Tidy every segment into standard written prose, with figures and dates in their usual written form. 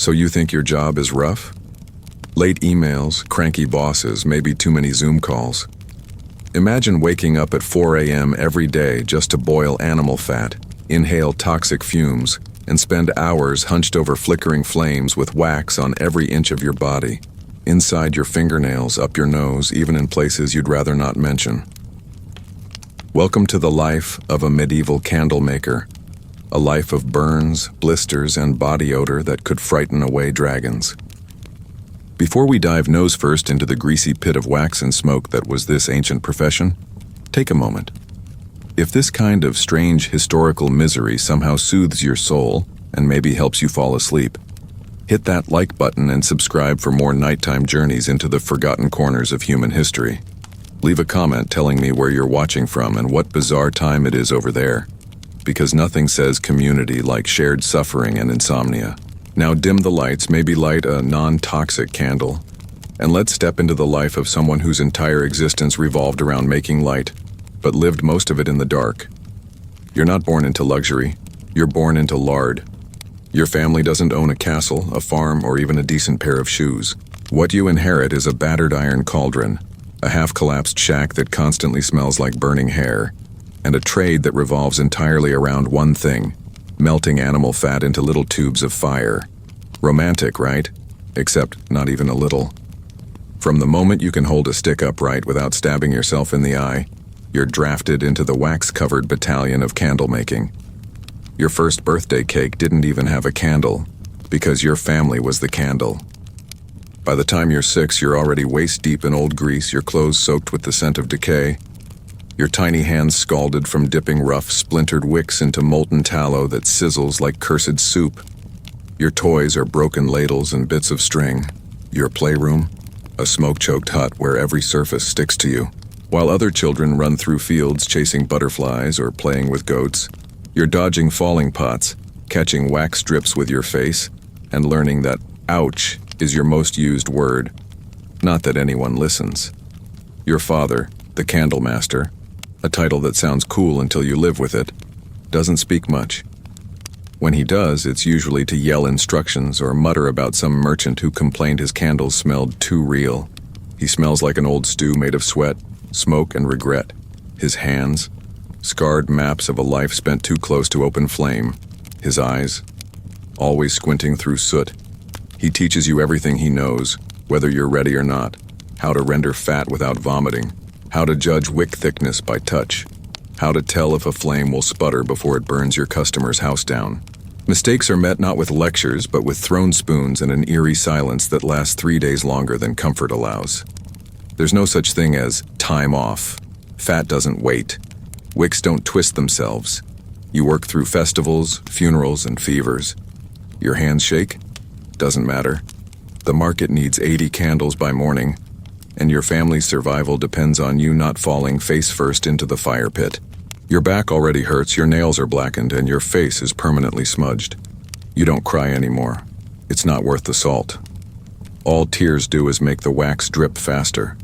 So you think your job is rough? Late emails, cranky bosses, maybe too many Zoom calls. Imagine waking up at 4 a.m. every day just to boil animal fat, inhale toxic fumes, and spend hours hunched over flickering flames with wax on every inch of your body, inside your fingernails, up your nose, even in places you'd rather not mention. Welcome to the life of a medieval candle maker, a life of burns, blisters, and body odor that could frighten away dragons. Before we dive nose first into the greasy pit of wax and smoke that was this ancient profession, take a moment. If this kind of strange historical misery somehow soothes your soul and maybe helps you fall asleep, hit that like button and subscribe for more nighttime journeys into the forgotten corners of human history. Leave a comment telling me where you're watching from and what bizarre time it is over there, because nothing says community like shared suffering and insomnia. Now dim the lights, maybe light a non-toxic candle, and let's step into the life of someone whose entire existence revolved around making light, but lived most of it in the dark. You're not born into luxury, you're born into lard. Your family doesn't own a castle, a farm, or even a decent pair of shoes. What you inherit is a battered iron cauldron, a half-collapsed shack that constantly smells like burning hair, and a trade that revolves entirely around one thing: melting animal fat into little tubes of fire. Romantic, right? Except not even a little. From the moment you can hold a stick upright without stabbing yourself in the eye, you're drafted into the wax-covered battalion of candle making. Your first birthday cake didn't even have a candle, because your family was the candle. By the time you're 6, you're already waist-deep in old grease, your clothes soaked with the scent of decay, your tiny hands scalded from dipping rough, splintered wicks into molten tallow that sizzles like cursed soup. Your toys are broken ladles and bits of string. Your playroom, a smoke-choked hut where every surface sticks to you. While other children run through fields chasing butterflies or playing with goats, you're dodging falling pots, catching wax drips with your face, and learning that ouch is your most used word. Not that anyone listens. Your father, the candle master, a title that sounds cool until you live with it, doesn't speak much. When he does, it's usually to yell instructions or mutter about some merchant who complained his candles smelled too real. He smells like an old stew made of sweat, smoke, and regret. His hands, scarred maps of a life spent too close to open flame. His eyes, always squinting through soot. He teaches you everything he knows, whether you're ready or not: how to render fat without vomiting, how to judge wick thickness by touch, how to tell if a flame will sputter before it burns your customer's house down. Mistakes are met not with lectures, but with thrown spoons and an eerie silence that lasts 3 days longer than comfort allows. There's no such thing as time off. Fat doesn't wait. Wicks don't twist themselves. You work through festivals, funerals, and fevers. Your hands shake? Doesn't matter. The market needs 80 candles by morning, and your family's survival depends on you not falling face first into the fire pit. Your back already hurts, your nails are blackened, and your face is permanently smudged. You don't cry anymore. It's not worth the salt. All tears do is make the wax drip faster.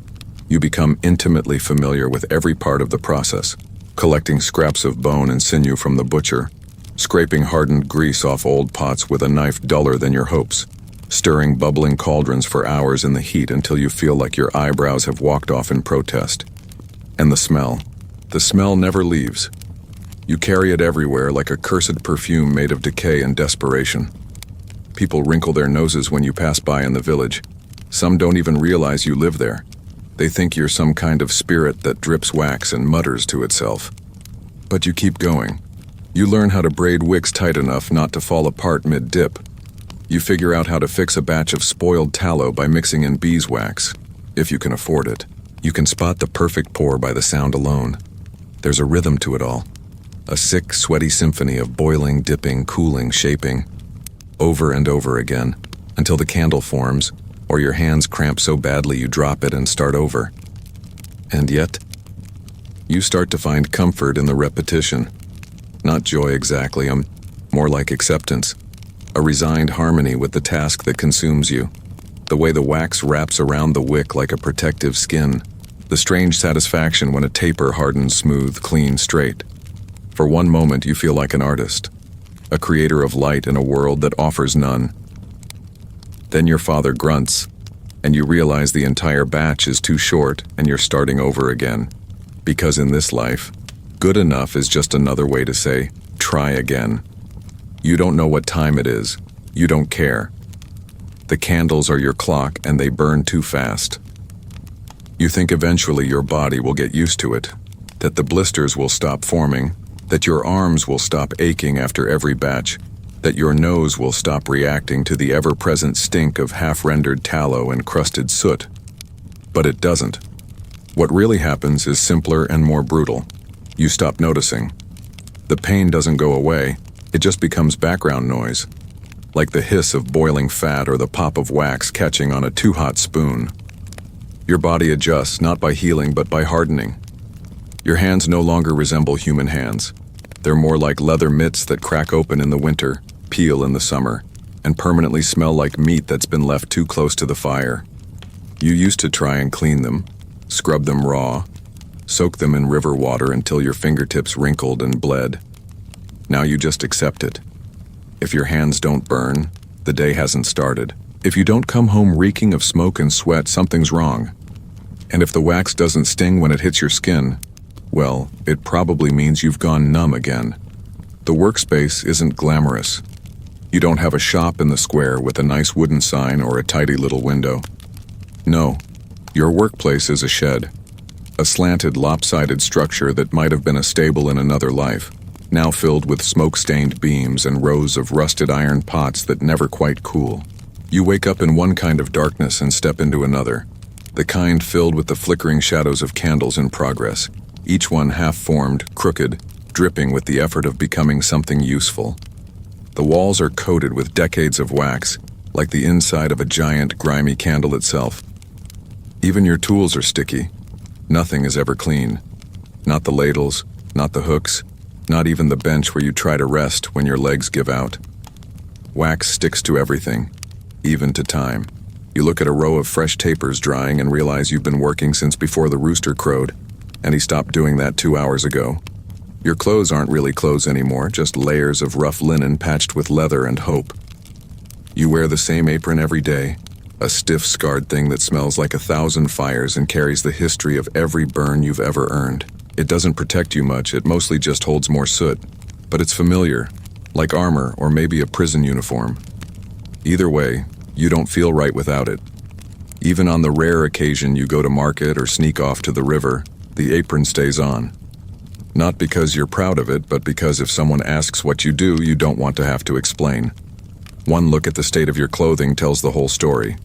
You become intimately familiar with every part of the process, collecting scraps of bone and sinew from the butcher, scraping hardened grease off old pots with a knife duller than your hopes, stirring bubbling cauldrons for hours in the heat until you feel like your eyebrows have walked off in protest. And the smell never leaves. You carry it everywhere like a cursed perfume made of decay and desperation. People wrinkle their noses when you pass by in the village. Some don't even realize you live there. They think you're some kind of spirit that drips wax and mutters to itself. But you keep going. You learn how to braid wicks tight enough not to fall apart mid-dip. You figure out how to fix a batch of spoiled tallow by mixing in beeswax, if you can afford it. You can spot the perfect pour by the sound alone. There's a rhythm to it all. A sick, sweaty symphony of boiling, dipping, cooling, shaping, over and over again, until the candle forms, or your hands cramp so badly you drop it and start over. And yet, you start to find comfort in the repetition. Not joy exactly, more like acceptance. A resigned harmony with the task that consumes you. The way the wax wraps around the wick like a protective skin. The strange satisfaction when a taper hardens smooth, clean, straight. For one moment you feel like an artist. A creator of light in a world that offers none. Then your father grunts, and you realize the entire batch is too short and you're starting over again. Because in this life, good enough is just another way to say, try again. You don't know what time it is. You don't care. The candles are your clock and they burn too fast. You think eventually your body will get used to it, that the blisters will stop forming, that your arms will stop aching after every batch, that your nose will stop reacting to the ever-present stink of half-rendered tallow and crusted soot. But it doesn't. What really happens is simpler and more brutal. You stop noticing. The pain doesn't go away, it just becomes background noise, like the hiss of boiling fat or the pop of wax catching on a too-hot spoon. Your body adjusts not by healing but by hardening. Your hands no longer resemble human hands. They're more like leather mitts that crack open in the winter, peel in the summer, and permanently smell like meat that's been left too close to the fire. You used to try and clean them, scrub them raw, soak them in river water until your fingertips wrinkled and bled. Now you just accept it. If your hands don't burn, the day hasn't started. If you don't come home reeking of smoke and sweat, something's wrong. And if the wax doesn't sting when it hits your skin, well, it probably means you've gone numb again. The workspace isn't glamorous. You don't have a shop in the square with a nice wooden sign or a tidy little window. No, your workplace is a shed. A slanted, lopsided structure that might have been a stable in another life, now filled with smoke-stained beams and rows of rusted iron pots that never quite cool. You wake up in one kind of darkness and step into another, the kind filled with the flickering shadows of candles in progress, each one half-formed, crooked, dripping with the effort of becoming something useful. The walls are coated with decades of wax, like the inside of a giant, grimy candle itself. Even your tools are sticky. Nothing is ever clean. Not the ladles, not the hooks, not even the bench where you try to rest when your legs give out. Wax sticks to everything, even to time. You look at a row of fresh tapers drying and realize you've been working since before the rooster crowed, and he stopped doing that 2 hours ago. Your clothes aren't really clothes anymore, just layers of rough linen patched with leather and hope. You wear the same apron every day, a stiff, scarred thing that smells like 1,000 fires and carries the history of every burn you've ever earned. It doesn't protect you much, it mostly just holds more soot. But it's familiar, like armor or maybe a prison uniform. Either way, you don't feel right without it. Even on the rare occasion you go to market or sneak off to the river, the apron stays on. Not because you're proud of it, but because if someone asks what you do, you don't want to have to explain. One look at the state of your clothing tells the whole story.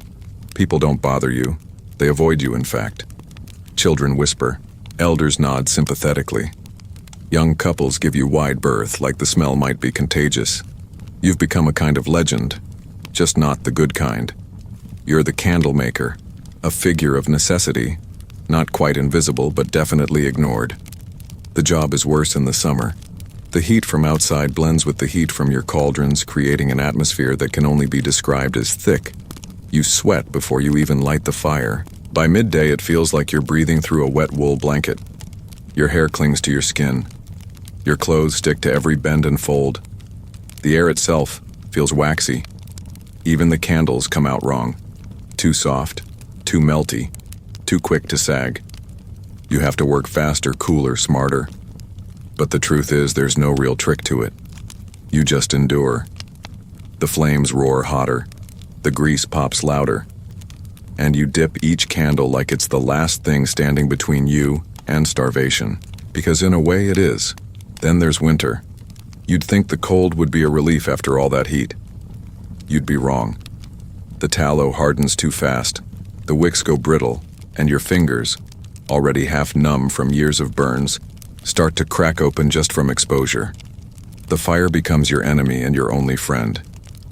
People don't bother you. They avoid you, in fact. Children whisper. Elders nod sympathetically. Young couples give you wide berth, like the smell might be contagious. You've become a kind of legend, just not the good kind. You're the candle maker, a figure of necessity, not quite invisible but definitely ignored. The job is worse in the summer. The heat from outside blends with the heat from your cauldrons, creating an atmosphere that can only be described as thick. You sweat before you even light the fire. By midday, it feels like you're breathing through a wet wool blanket. Your hair clings to your skin. Your clothes stick to every bend and fold. The air itself feels waxy. Even the candles come out wrong. Too soft, too melty, too quick to sag. You have to work faster, cooler, smarter. But the truth is, there's no real trick to it. You just endure. The flames roar hotter. The grease pops louder. And you dip each candle like it's the last thing standing between you and starvation. Because in a way it is. Then there's winter. You'd think the cold would be a relief after all that heat. You'd be wrong. The tallow hardens too fast. The wicks go brittle, and your fingers, already half numb from years of burns, start to crack open just from exposure. The fire becomes your enemy and your only friend.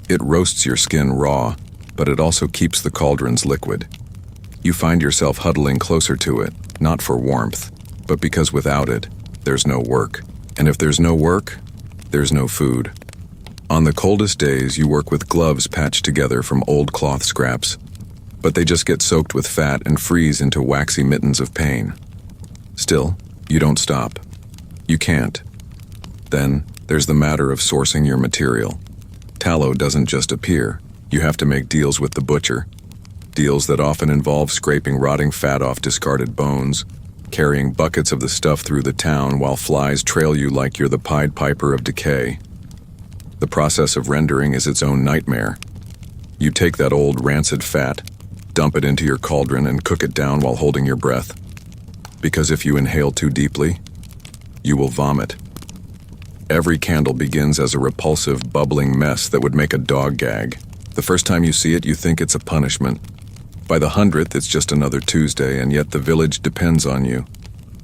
It roasts your skin raw, but it also keeps the cauldrons liquid. You find yourself huddling closer to it, not for warmth, but because without it, there's no work. And if there's no work, there's no food. On the coldest days, you work with gloves patched together from old cloth scraps, but they just get soaked with fat and freeze into waxy mittens of pain. Still, you don't stop. You can't. Then, there's the matter of sourcing your material. Tallow doesn't just appear. You have to make deals with the butcher, deals that often involve scraping rotting fat off discarded bones, carrying buckets of the stuff through the town while flies trail you like you're the Pied Piper of decay. The process of rendering is its own nightmare. You take that old rancid fat, dump it into your cauldron and cook it down while holding your breath. Because if you inhale too deeply, you will vomit. Every candle begins as a repulsive, bubbling mess that would make a dog gag. The first time you see it, you think it's a punishment. By the 100th, it's just another Tuesday, and yet the village depends on you.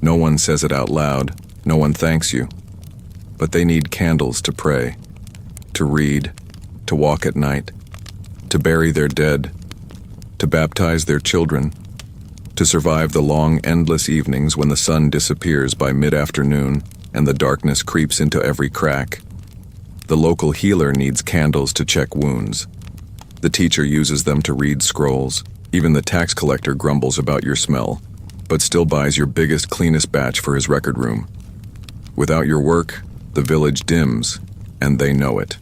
No one says it out loud, no one thanks you. But they need candles to pray, to read, to walk at night, to bury their dead, to baptize their children, to survive the long, endless evenings when the sun disappears by mid-afternoon and the darkness creeps into every crack. The local healer needs candles to check wounds. The teacher uses them to read scrolls. Even the tax collector grumbles about your smell, but still buys your biggest, cleanest batch for his record room. Without your work, the village dims, and they know it.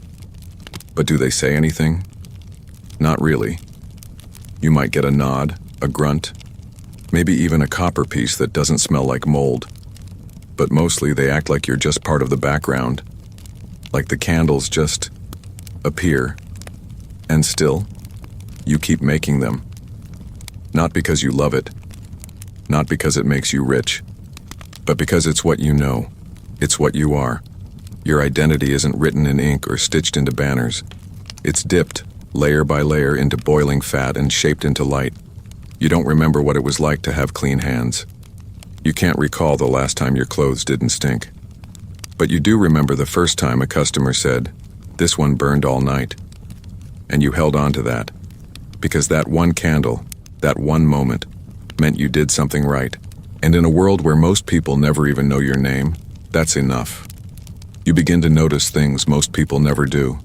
But do they say anything? Not really. You might get a nod, a grunt, maybe even a copper piece that doesn't smell like mold. But mostly they act like you're just part of the background, like the candles just appear. And still, you keep making them. Not because you love it, not because it makes you rich, but because it's what you know, it's what you are. Your identity isn't written in ink or stitched into banners. It's dipped, layer by layer, into boiling fat and shaped into light. You don't remember what it was like to have clean hands. You can't recall the last time your clothes didn't stink. But you do remember the first time a customer said, "This one burned all night." And you held on to that, because that one candle, that one moment, meant you did something right. And in a world where most people never even know your name, that's enough. You begin to notice things most people never do.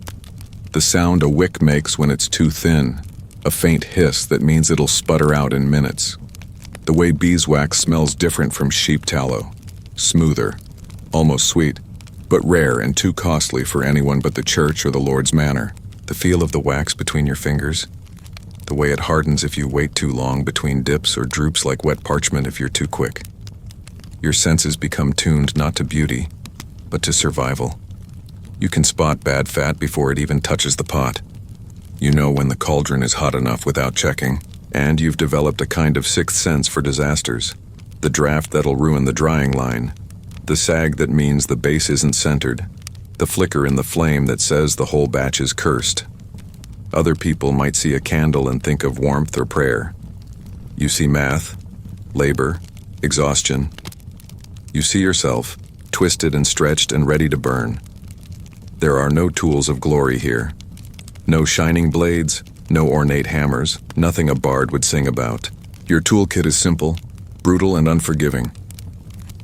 The sound a wick makes when it's too thin, a faint hiss that means it'll sputter out in minutes. The way beeswax smells different from sheep tallow, smoother, almost sweet, but rare and too costly for anyone but the church or the Lord's manor. The feel of the wax between your fingers, the way it hardens if you wait too long between dips or droops like wet parchment if you're too quick. Your senses become tuned not to beauty, but to survival. You can spot bad fat before it even touches the pot. You know when the cauldron is hot enough without checking, and you've developed a kind of sixth sense for disasters. The draft that'll ruin the drying line, the sag that means the base isn't centered, the flicker in the flame that says the whole batch is cursed. Other people might see a candle and think of warmth or prayer. You see math, labor, exhaustion. You see yourself, twisted and stretched and ready to burn. There are no tools of glory here. No shining blades, no ornate hammers, nothing a bard would sing about. Your toolkit is simple, brutal and unforgiving.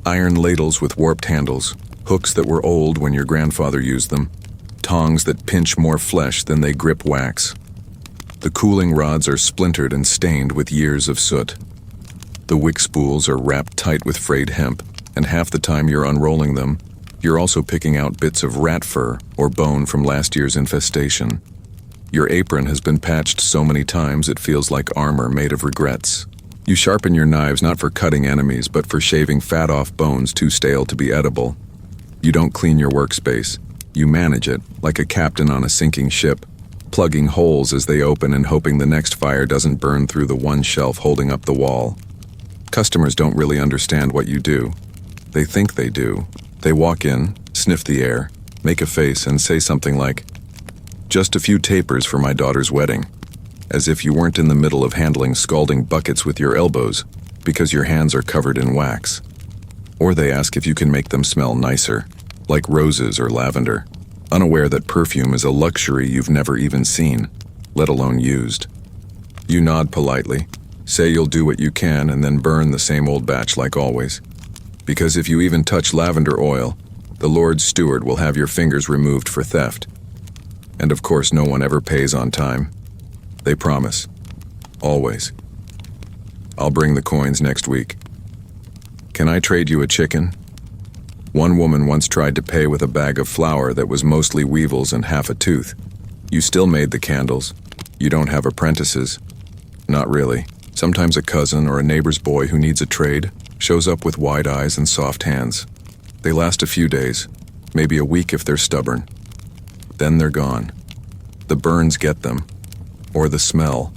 Iron ladles with warped handles, hooks that were old when your grandfather used them, tongs that pinch more flesh than they grip wax. The cooling rods are splintered and stained with years of soot. The wick spools are wrapped tight with frayed hemp, and half the time you're unrolling them, you're also picking out bits of rat fur or bone from last year's infestation. Your apron has been patched so many times it feels like armor made of regrets. You sharpen your knives not for cutting enemies, but for shaving fat off bones too stale to be edible. You don't clean your workspace. You manage it, like a captain on a sinking ship, plugging holes as they open and hoping the next fire doesn't burn through the one shelf holding up the wall. Customers don't really understand what you do. They think they do. They walk in, sniff the air, make a face, and say something like, "Just a few tapers for my daughter's wedding," as if you weren't in the middle of handling scalding buckets with your elbows because your hands are covered in wax. Or they ask if you can make them smell nicer, like roses or lavender, unaware that perfume is a luxury you've never even seen, let alone used. You nod politely, say you'll do what you can, and then burn the same old batch like always. Because if you even touch lavender oil, the Lord's steward will have your fingers removed for theft. And of course no one ever pays on time. They promise. Always. "I'll bring the coins next week. Can I trade you a chicken?" One woman once tried to pay with a bag of flour that was mostly weevils and half a tooth. You still made the candles, You don't have apprentices. Not really. Sometimes a cousin or a neighbor's boy who needs a trade shows up with wide eyes and soft hands. They last a few days, maybe a week if they're stubborn. Then they're gone. The burns get them, or the smell,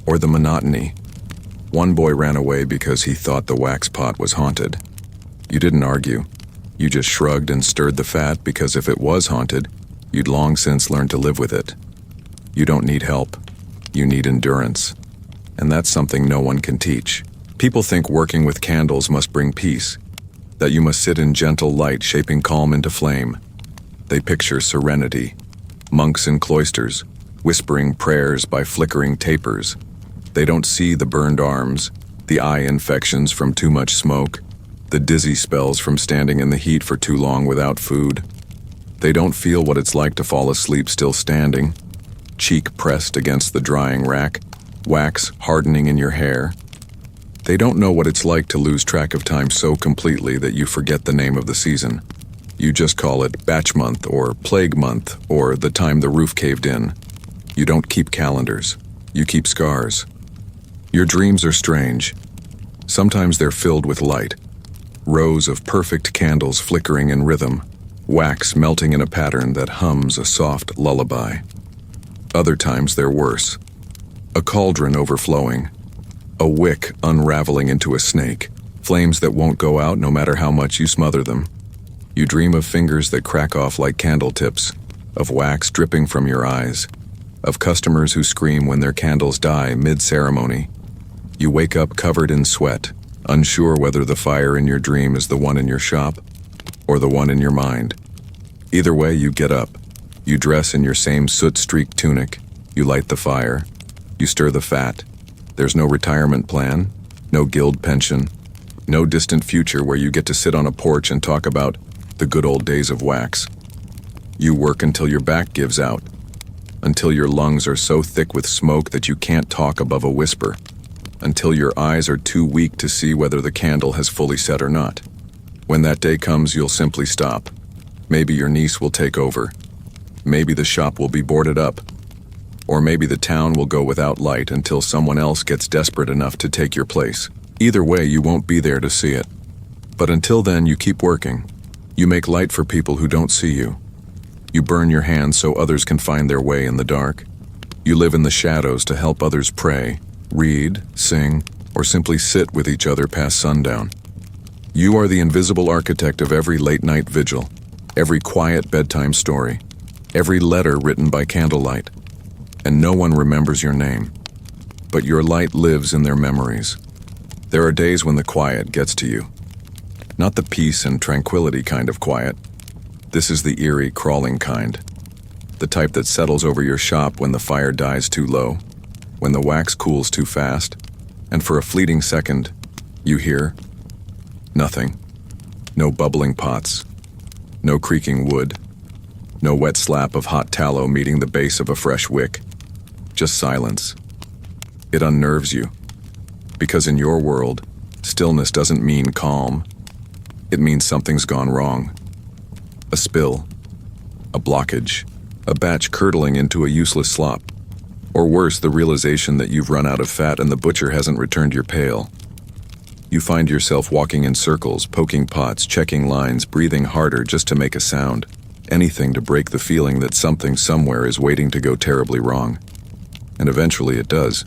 or the monotony. One boy ran away because he thought the wax pot was haunted. You didn't argue. You just shrugged and stirred the fat because if it was haunted, you'd long since learned to live with it. You don't need help. You need endurance. And that's something no one can teach. People think working with candles must bring peace, that you must sit in gentle light shaping calm into flame. They picture serenity, monks in cloisters, whispering prayers by flickering tapers. They don't see the burned arms, the eye infections from too much smoke, the dizzy spells from standing in the heat for too long without food. They don't feel what it's like to fall asleep still standing, cheek pressed against the drying rack, wax hardening in your hair. They don't know what it's like to lose track of time so completely that you forget the name of the season. You just call it batch month or plague month or the time the roof caved in. You don't keep calendars. You keep scars. Your dreams are strange. Sometimes they're filled with light. Rows of perfect candles flickering in rhythm, wax melting in a pattern that hums a soft lullaby. Other times they're worse. A cauldron overflowing, a wick unraveling into a snake, flames that won't go out no matter how much you smother them. You dream of fingers that crack off like candle tips, of wax dripping from your eyes, of customers who scream when their candles die mid-ceremony. You wake up covered in sweat, unsure whether the fire in your dream is the one in your shop or the one in your mind. Either way, you get up. You dress in your same soot-streaked tunic. You light the fire. You stir the fat. There's no retirement plan, no guild pension, no distant future where you get to sit on a porch and talk about the good old days of wax. You work until your back gives out, until your lungs are so thick with smoke that you can't talk above a whisper, until your eyes are too weak to see whether the candle has fully set or not. When that day comes, you'll simply stop. Maybe your niece will take over. Maybe the shop will be boarded up. Or maybe the town will go without light until someone else gets desperate enough to take your place. Either way, you won't be there to see it. But until then, you keep working. You make light for people who don't see you. You burn your hands so others can find their way in the dark. You live in the shadows to help others pray, read, sing, or simply sit with each other past sundown. You are the invisible architect of every late-night vigil, every quiet bedtime story, every letter written by candlelight. And no one remembers your name. But your light lives in their memories. There are days when the quiet gets to you. Not the peace and tranquility kind of quiet. This is the eerie, crawling kind. The type that settles over your shop when the fire dies too low, when the wax cools too fast, and for a fleeting second, you hear nothing. No bubbling pots, no creaking wood, no wet slap of hot tallow meeting the base of a fresh wick. Just silence. It unnerves you, because in your world, stillness doesn't mean calm. It means something's gone wrong. A spill, a blockage, a batch curdling into a useless slop, or worse, the realization that you've run out of fat and the butcher hasn't returned your pail. You find yourself walking in circles, poking pots, checking lines, breathing harder just to make a sound. Anything to break the feeling that something somewhere is waiting to go terribly wrong. And eventually it does.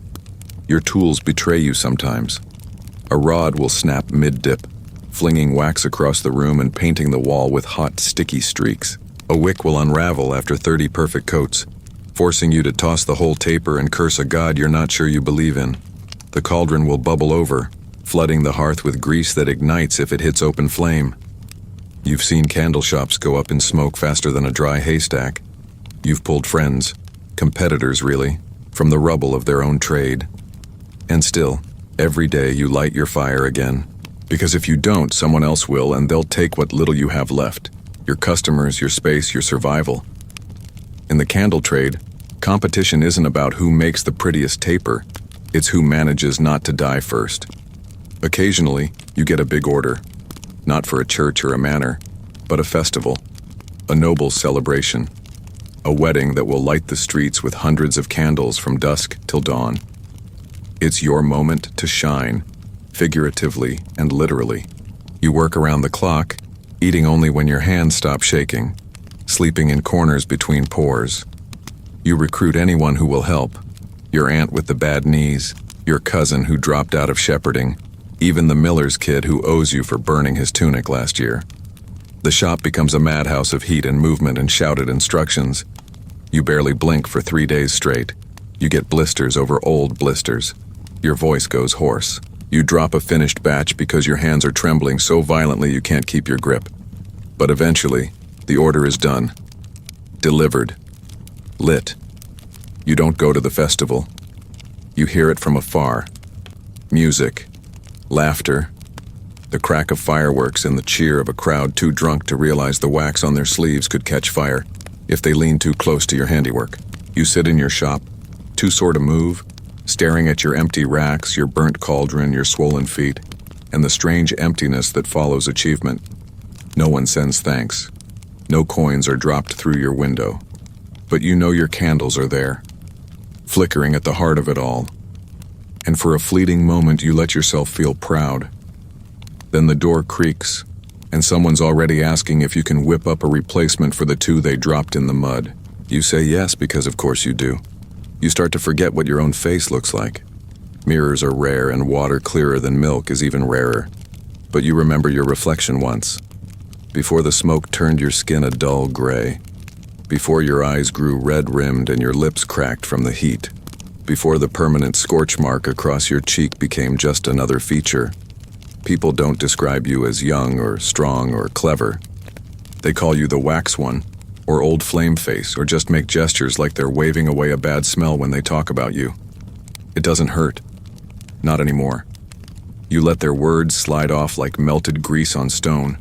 Your tools betray you sometimes. A rod will snap mid-dip, flinging wax across the room and painting the wall with hot, sticky streaks. A wick will unravel after 30 perfect coats, forcing you to toss the whole taper and curse a god you're not sure you believe in. The cauldron will bubble over, flooding the hearth with grease that ignites if it hits open flame. You've seen candle shops go up in smoke faster than a dry haystack. You've pulled friends, competitors really, from the rubble of their own trade. And still, every day you light your fire again. Because if you don't, someone else will, and they'll take what little you have left. Your customers, your space, your survival. In the candle trade, competition isn't about who makes the prettiest taper. It's who manages not to die first. Occasionally, you get a big order. Not for a church or a manor, but a festival. A noble celebration. A wedding that will light the streets with hundreds of candles from dusk till dawn. It's your moment to shine, figuratively and literally. You work around the clock, eating only when your hands stop shaking, sleeping in corners between pores. You recruit anyone who will help. Your aunt with the bad knees, your cousin who dropped out of shepherding, even the miller's kid who owes you for burning his tunic last year. The shop becomes a madhouse of heat and movement and shouted instructions. You barely blink for 3 days straight. You get blisters over old blisters. Your voice goes hoarse. You drop a finished batch because your hands are trembling so violently you can't keep your grip. But eventually, the order is done. Delivered. Lit. You don't go to the festival. You hear it from afar. Music. Laughter. The crack of fireworks and the cheer of a crowd too drunk to realize the wax on their sleeves could catch fire if they leaned too close to your handiwork. You sit in your shop, too sore to move, staring at your empty racks, your burnt cauldron, your swollen feet, and the strange emptiness that follows achievement. No one sends thanks. No coins are dropped through your window. But you know your candles are there, flickering at the heart of it all. And for a fleeting moment you let yourself feel proud. Then the door creaks, and someone's already asking if you can whip up a replacement for the two they dropped in the mud. You say yes because of course you do. You start to forget what your own face looks like. Mirrors are rare and water clearer than milk is even rarer. But you remember your reflection once. Before the smoke turned your skin a dull gray. Before your eyes grew red-rimmed and your lips cracked from the heat. Before the permanent scorch mark across your cheek became just another feature. People don't describe you as young or strong or clever. They call you the wax one, or old flame face, or just make gestures like they're waving away a bad smell when they talk about you. It doesn't hurt. Not anymore. You let their words slide off like melted grease on stone.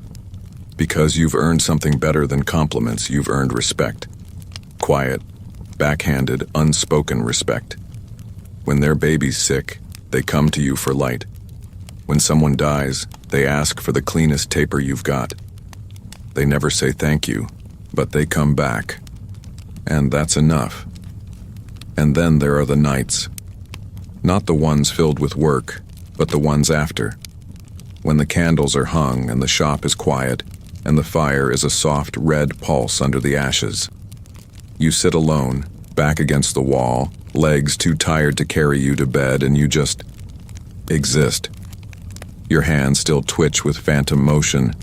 Because you've earned something better than compliments, you've earned respect. Quiet, backhanded, unspoken respect. When their baby's sick, they come to you for light. When someone dies, they ask for the cleanest taper you've got. They never say thank you, but they come back. And that's enough. And then there are the nights. Not the ones filled with work, but the ones after. When the candles are hung and the shop is quiet, and the fire is a soft red pulse under the ashes. You sit alone, back against the wall, legs too tired to carry you to bed, and you just exist. Your hands still twitch with phantom motion,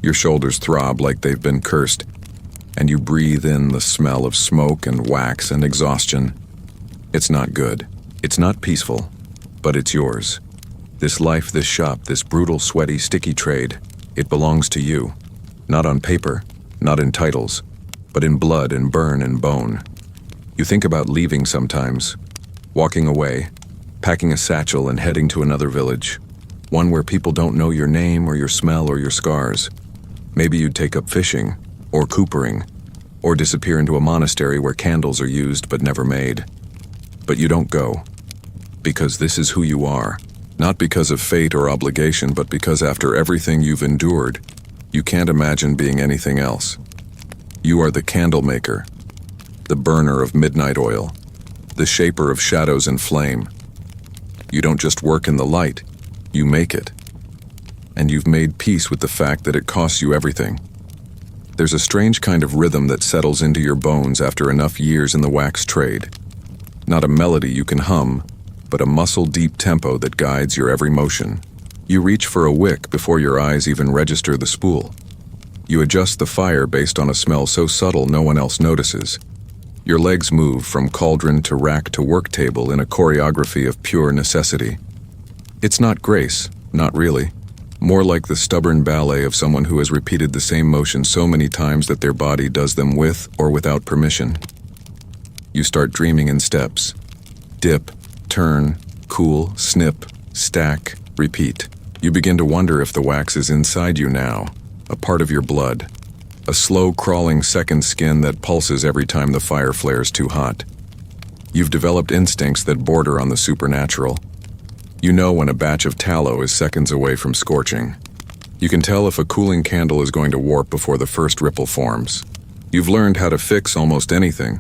your shoulders throb like they've been cursed, and you breathe in the smell of smoke and wax and exhaustion. It's not good. It's not peaceful, but it's yours. This life, this shop, this brutal, sweaty, sticky trade, it belongs to you. Not on paper, not in titles, but in blood and burn and bone. You think about leaving sometimes, walking away, packing a satchel and heading to another village. One where people don't know your name or your smell or your scars. Maybe you'd take up fishing, or coopering, or disappear into a monastery where candles are used but never made. But you don't go, because this is who you are. Not because of fate or obligation, but because after everything you've endured, you can't imagine being anything else. You are the candle maker, the burner of midnight oil, the shaper of shadows and flame. You don't just work in the light, you make it. And you've made peace with the fact that it costs you everything. There's a strange kind of rhythm that settles into your bones after enough years in the wax trade. Not a melody you can hum, but a muscle-deep tempo that guides your every motion. You reach for a wick before your eyes even register the spool. You adjust the fire based on a smell so subtle no one else notices. Your legs move from cauldron to rack to work table in a choreography of pure necessity. It's not grace, not really. More like the stubborn ballet of someone who has repeated the same motion so many times that their body does them with or without permission. You start dreaming in steps. Dip, turn, cool, snip, stack, repeat. You begin to wonder if the wax is inside you now, a part of your blood, a slow crawling second skin that pulses every time the fire flares too hot. You've developed instincts that border on the supernatural. You know when a batch of tallow is seconds away from scorching. You can tell if a cooling candle is going to warp before the first ripple forms. You've learned how to fix almost anything.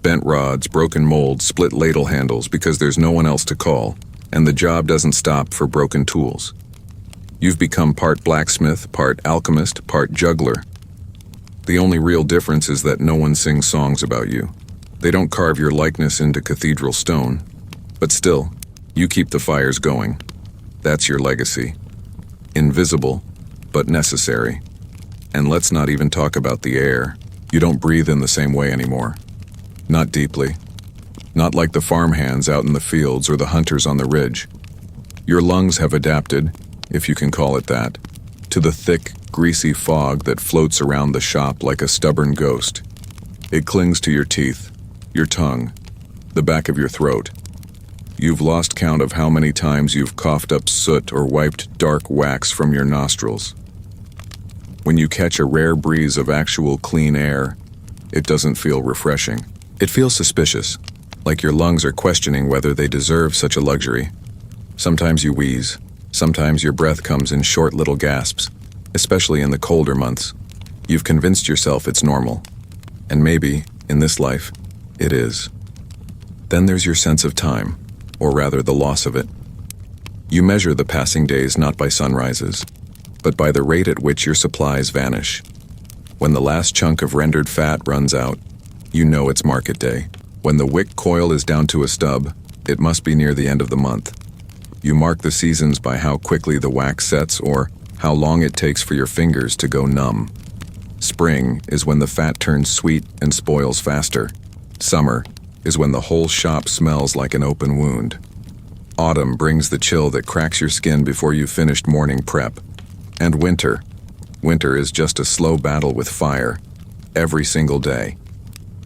Bent rods, broken molds, split ladle handles because there's no one else to call, and the job doesn't stop for broken tools. You've become part blacksmith, part alchemist, part juggler. The only real difference is that no one sings songs about you. They don't carve your likeness into cathedral stone. But still, you keep the fires going. That's your legacy. Invisible, but necessary. And let's not even talk about the air. You don't breathe in the same way anymore. Not deeply. Not like the farmhands out in the fields or the hunters on the ridge. Your lungs have adapted, if you can call it that, to the thick, greasy fog that floats around the shop like a stubborn ghost. It clings to your teeth, your tongue, the back of your throat. You've lost count of how many times you've coughed up soot or wiped dark wax from your nostrils. When you catch a rare breeze of actual clean air, it doesn't feel refreshing. It feels suspicious, like your lungs are questioning whether they deserve such a luxury. Sometimes you wheeze. Sometimes your breath comes in short little gasps, especially in the colder months. You've convinced yourself it's normal. And maybe, in this life, it is. Then there's your sense of time, or rather the loss of it. You measure the passing days not by sunrises, but by the rate at which your supplies vanish. When the last chunk of rendered fat runs out, you know it's market day. When the wick coil is down to a stub, it must be near the end of the month. You mark the seasons by how quickly the wax sets or how long it takes for your fingers to go numb. Spring is when the fat turns sweet and spoils faster. Summer is when the whole shop smells like an open wound. Autumn brings the chill that cracks your skin before you've finished morning prep. And winter is just a slow battle with fire, every single day.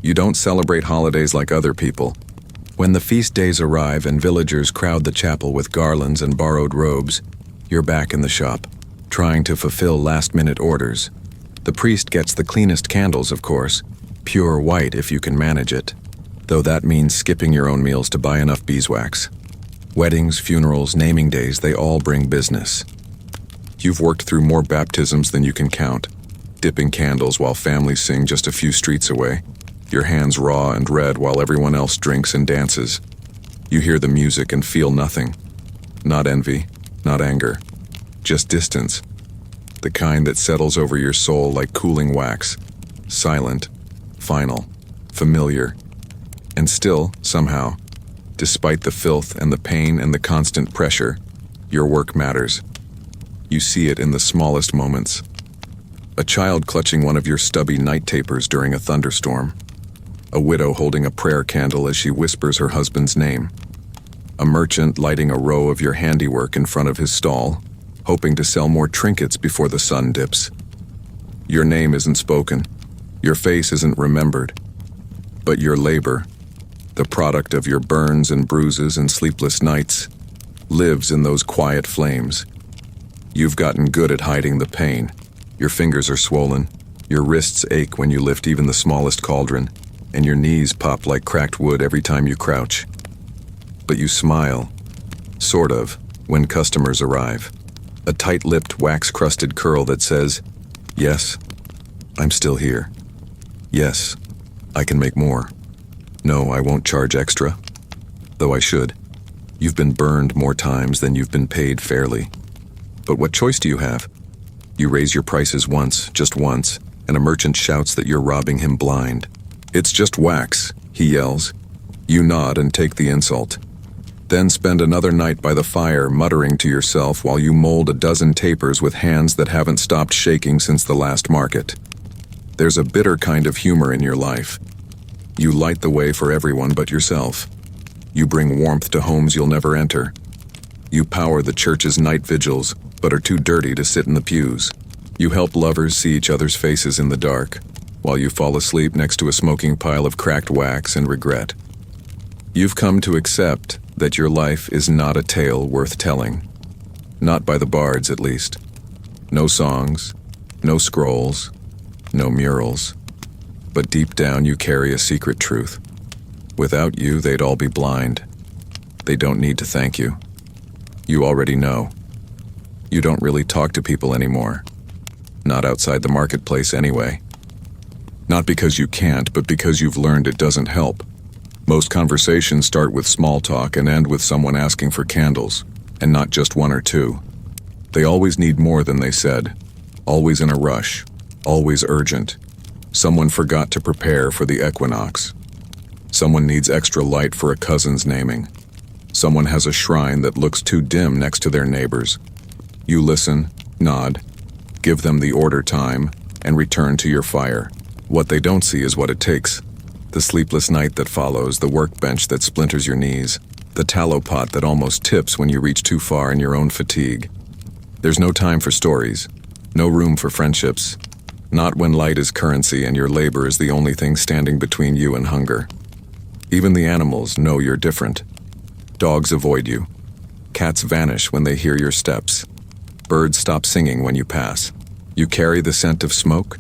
You don't celebrate holidays like other people. When the feast days arrive and villagers crowd the chapel with garlands and borrowed robes, you're back in the shop, trying to fulfill last-minute orders. The priest gets the cleanest candles, of course, pure white if you can manage it, though that means skipping your own meals to buy enough beeswax. Weddings, funerals, naming days, they all bring business. You've worked through more baptisms than you can count, dipping candles while families sing just a few streets away, your hands raw and red while everyone else drinks and dances. You hear the music and feel nothing. Not envy, not anger, just distance. The kind that settles over your soul like cooling wax. Silent, final, familiar. And still, somehow, despite the filth and the pain and the constant pressure, your work matters. You see it in the smallest moments. A child clutching one of your stubby night tapers during a thunderstorm. A widow holding a prayer candle as she whispers her husband's name. A merchant lighting a row of your handiwork in front of his stall, hoping to sell more trinkets before the sun dips. Your name isn't spoken. Your face isn't remembered. But your labor, the product of your burns and bruises and sleepless nights, lives in those quiet flames. You've gotten good at hiding the pain. Your fingers are swollen. Your wrists ache when you lift even the smallest cauldron, and your knees pop like cracked wood every time you crouch. But you smile, sort of, when customers arrive. A tight-lipped, wax-crusted curl that says, "Yes, I'm still here. Yes, I can make more. No, I won't charge extra. Though I should. You've been burned more times than you've been paid fairly. But what choice do you have? You raise your prices once, just once, and a merchant shouts that you're robbing him blind. "It's just wax," he yells. You nod and take the insult. Then spend another night by the fire muttering to yourself while you mold a dozen tapers with hands that haven't stopped shaking since the last market. There's a bitter kind of humor in your life. You light the way for everyone but yourself. You bring warmth to homes you'll never enter. You power the church's night vigils, but are too dirty to sit in the pews. You help lovers see each other's faces in the dark, while you fall asleep next to a smoking pile of cracked wax and regret. You've come to accept that your life is not a tale worth telling. Not by the bards, at least. No songs, no scrolls, no murals. But deep down you carry a secret truth. Without you, they'd all be blind. They don't need to thank you. You already know. You don't really talk to people anymore. Not outside the marketplace anyway. Not because you can't, but because you've learned it doesn't help. Most conversations start with small talk and end with someone asking for candles, and not just one or two. They always need more than they said. Always in a rush. Always urgent. Someone forgot to prepare for the equinox. Someone needs extra light for a cousin's naming. Someone has a shrine that looks too dim next to their neighbor's. You listen, nod, give them the order time, and return to your fire. What they don't see is what it takes. The sleepless night that follows, the workbench that splinters your knees, the tallow pot that almost tips when you reach too far in your own fatigue. There's no time for stories, no room for friendships, not when light is currency and your labor is the only thing standing between you and hunger. Even the animals know you're different. Dogs avoid you. Cats vanish when they hear your steps. Birds stop singing when you pass. You carry the scent of smoke,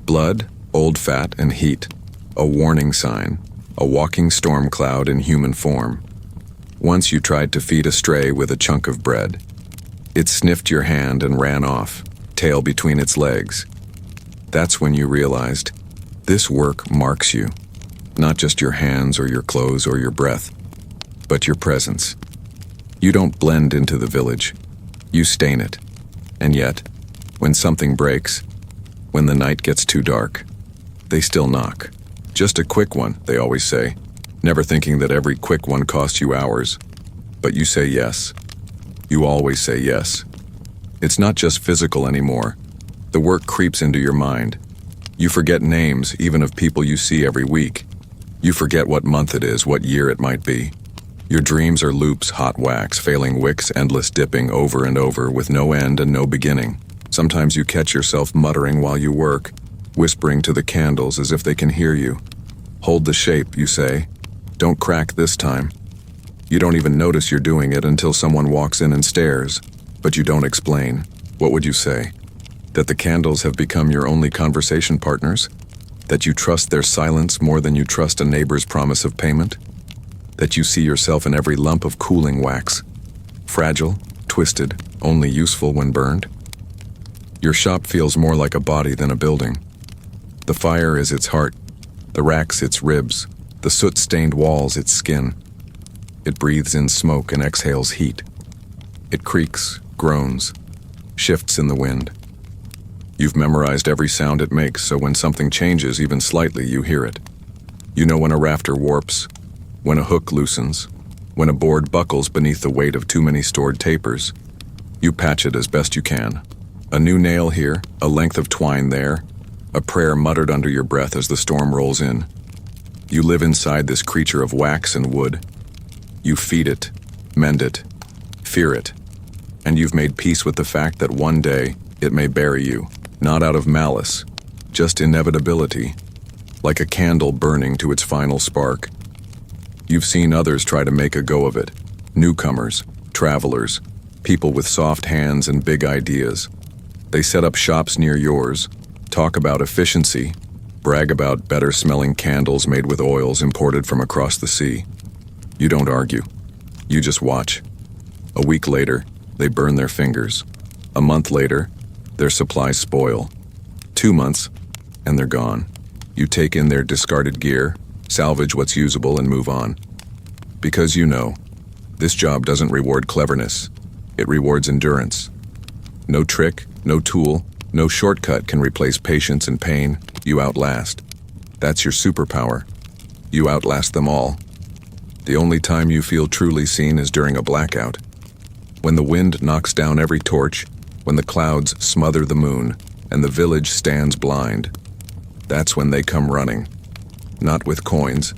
blood, old fat, and heat. A warning sign, a walking storm cloud in human form. Once you tried to feed a stray with a chunk of bread. It sniffed your hand and ran off, tail between its legs. That's when you realized, this work marks you. Not just your hands or your clothes or your breath, but your presence. You don't blend into the village. You stain it. And yet, when something breaks, when the night gets too dark, they still knock. Just a quick one, they always say, never thinking that every quick one costs you hours. But you say yes. You always say yes. It's not just physical anymore. The work creeps into your mind. You forget names, even of people you see every week. You forget what month it is, what year it might be. Your dreams are loops, hot wax, failing wicks, endless dipping over and over with no end and no beginning. Sometimes you catch yourself muttering while you work, whispering to the candles as if they can hear you. Hold the shape, you say. Don't crack this time. You don't even notice you're doing it until someone walks in and stares, but you don't explain. What would you say? That the candles have become your only conversation partners? That you trust their silence more than you trust a neighbor's promise of payment? That you see yourself in every lump of cooling wax? Fragile, twisted, only useful when burned? Your shop feels more like a body than a building. The fire is its heart, the racks its ribs, the soot-stained walls its skin. It breathes in smoke and exhales heat. It creaks, groans, shifts in the wind. You've memorized every sound it makes, so when something changes even slightly, you hear it. You know when a rafter warps, when a hook loosens, when a board buckles beneath the weight of too many stored tapers. You patch it as best you can. A new nail here, a length of twine there, a prayer muttered under your breath as the storm rolls in. You live inside this creature of wax and wood. You feed it, mend it, fear it, and you've made peace with the fact that one day it may bury you, not out of malice, just inevitability, like a candle burning to its final spark. You've seen others try to make a go of it, newcomers, travelers, people with soft hands and big ideas. They set up shops near yours, talk about efficiency, brag about better-smelling candles made with oils imported from across the sea. You don't argue. You just watch. A week later, they burn their fingers. A month later, their supplies spoil. 2 months, and they're gone. You take in their discarded gear, salvage what's usable, and move on. Because you know, this job doesn't reward cleverness. It rewards endurance. No trick, no tool, no shortcut can replace patience and pain. You outlast. That's your superpower. You outlast them all. The only time you feel truly seen is during a blackout. When the wind knocks down every torch, when the clouds smother the moon, and the village stands blind. That's when they come running. Not with coins,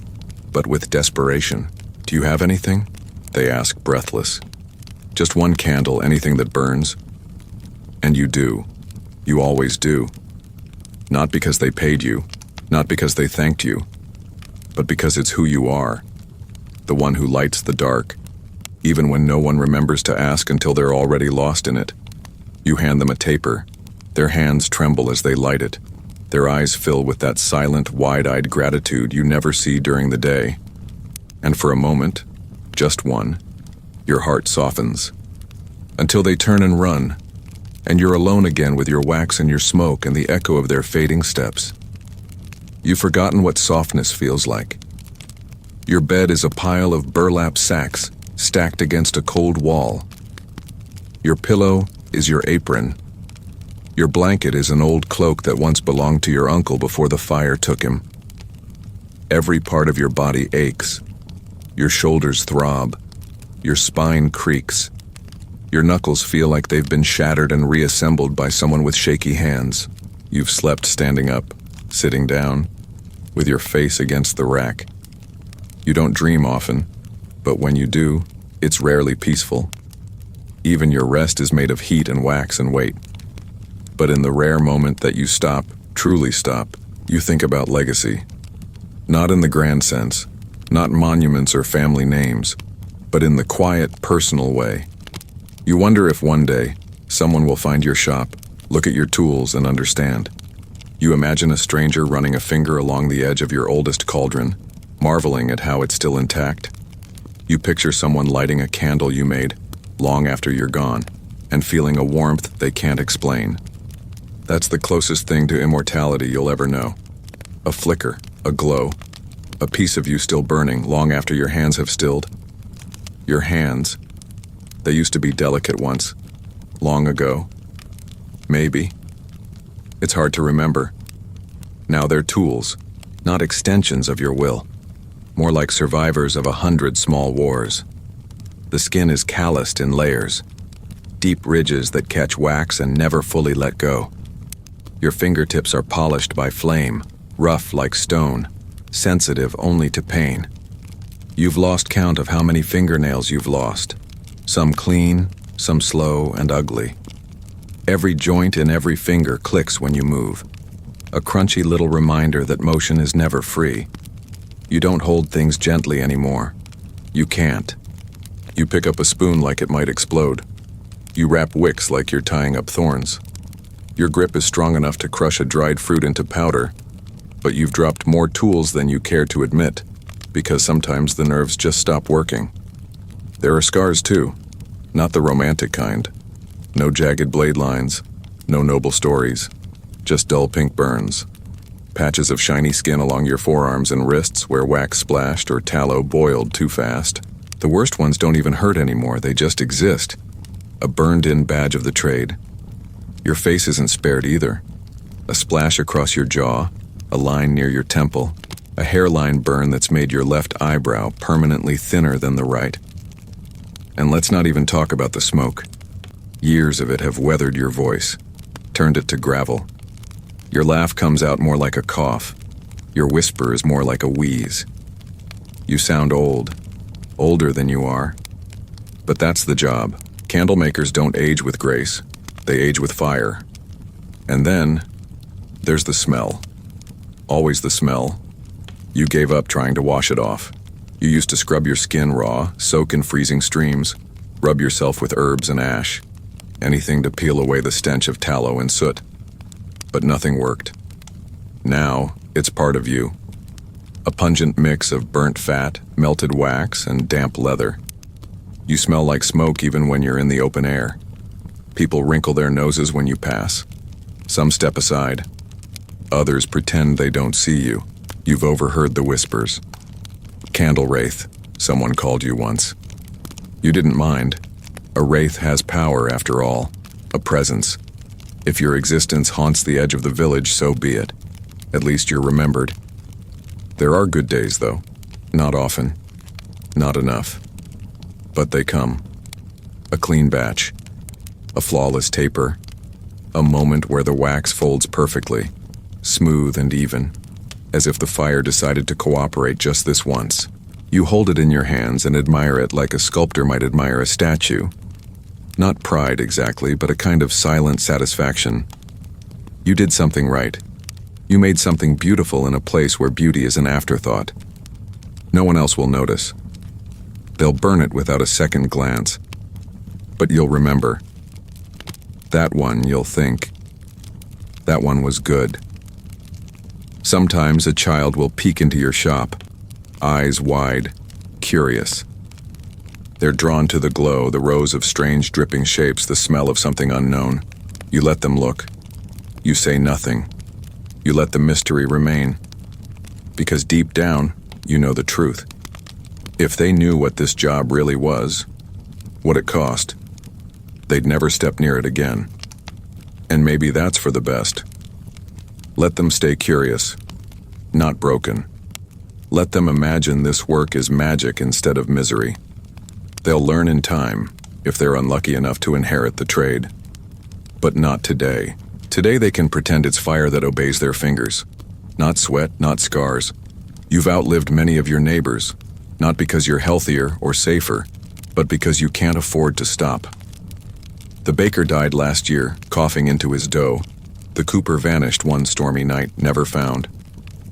but with desperation. Do you have anything? They ask, breathless. Just one candle, anything that burns. And you do. You always do. Not because they paid you, not because they thanked you, but because it's who you are. The one who lights the dark, even when no one remembers to ask until they're already lost in it. You hand them a taper. Their hands tremble as they light it. Their eyes fill with that silent, wide-eyed gratitude you never see during the day. And for a moment, just one, your heart softens. Until they turn and run, and you're alone again with your wax and your smoke and the echo of their fading steps. You've forgotten what softness feels like. Your bed is a pile of burlap sacks stacked against a cold wall. Your pillow is your apron. Your blanket is an old cloak that once belonged to your uncle before the fire took him. Every part of your body aches. Your shoulders throb. Your spine creaks. Your knuckles feel like they've been shattered and reassembled by someone with shaky hands. You've slept standing up, sitting down, with your face against the rack. You don't dream often, but when you do, it's rarely peaceful. Even your rest is made of heat and wax and weight. But in the rare moment that you stop, truly stop, you think about legacy. Not in the grand sense, not monuments or family names, but in the quiet, personal way. You wonder if one day, someone will find your shop, look at your tools, and understand. You imagine a stranger running a finger along the edge of your oldest cauldron, marveling at how it's still intact. You picture someone lighting a candle you made, long after you're gone, and feeling a warmth they can't explain. That's the closest thing to immortality you'll ever know. A flicker, a glow, a piece of you still burning long after your hands have stilled. Your hands, they used to be delicate once, long ago. Maybe. It's hard to remember. Now they're tools, not extensions of your will. More like survivors of 100 small wars. The skin is calloused in layers, deep ridges that catch wax and never fully let go. Your fingertips are polished by flame, rough like stone, sensitive only to pain. You've lost count of how many fingernails you've lost, some clean, some slow and ugly. Every joint in every finger clicks when you move, a crunchy little reminder that motion is never free. You don't hold things gently anymore. You can't. You pick up a spoon like it might explode. You wrap wicks like you're tying up thorns. Your grip is strong enough to crush a dried fruit into powder, but you've dropped more tools than you care to admit, because sometimes the nerves just stop working. There are scars too, not the romantic kind. No jagged blade lines, no noble stories, just dull pink burns. Patches of shiny skin along your forearms and wrists where wax splashed or tallow boiled too fast. The worst ones don't even hurt anymore, they just exist. A burned-in badge of the trade. Your face isn't spared either. A splash across your jaw, a line near your temple, a hairline burn that's made your left eyebrow permanently thinner than the right. And let's not even talk about the smoke. Years of it have weathered your voice, turned it to gravel. Your laugh comes out more like a cough. Your whisper is more like a wheeze. You sound old, older than you are. But that's the job. Candle makers don't age with grace. They age with fire. And then, there's the smell. Always the smell. You gave up trying to wash it off. You used to scrub your skin raw, soak in freezing streams, rub yourself with herbs and ash, anything to peel away the stench of tallow and soot. But nothing worked. Now, it's part of you. A pungent mix of burnt fat, melted wax, and damp leather. You smell like smoke even when you're in the open air. People wrinkle their noses when you pass. Some step aside. Others pretend they don't see you. You've overheard the whispers. Candle wraith, someone called you once. You didn't mind. A wraith has power after all, a presence. If your existence haunts the edge of the village, so be it. At least you're remembered. There are good days, though. Not often. Not enough. But they come. A clean batch. A flawless taper. A moment where the wax folds perfectly, smooth and even, as if the fire decided to cooperate just this once. You hold it in your hands and admire it like a sculptor might admire a statue. Not pride exactly, but a kind of silent satisfaction. You did something right. You made something beautiful in a place where beauty is an afterthought. No one else will notice. They'll burn it without a second glance. But you'll remember. That one you'll think. That one was good. Sometimes a child will peek into your shop, eyes wide, curious. They're drawn to the glow, the rows of strange dripping shapes, the smell of something unknown. You let them look. You say nothing. You let the mystery remain. because deep down, you know the truth. If they knew what this job really was, what it cost, they'd never step near it again. And maybe that's for the best. Let them stay curious, not broken. Let them imagine this work is magic instead of misery. They'll learn in time, if they're unlucky enough to inherit the trade. But not today. Today they can pretend it's fire that obeys their fingers. Not sweat, not scars. You've outlived many of your neighbors, not because you're healthier or safer, but because you can't afford to stop. The baker died last year, coughing into his dough. The cooper vanished one stormy night, never found.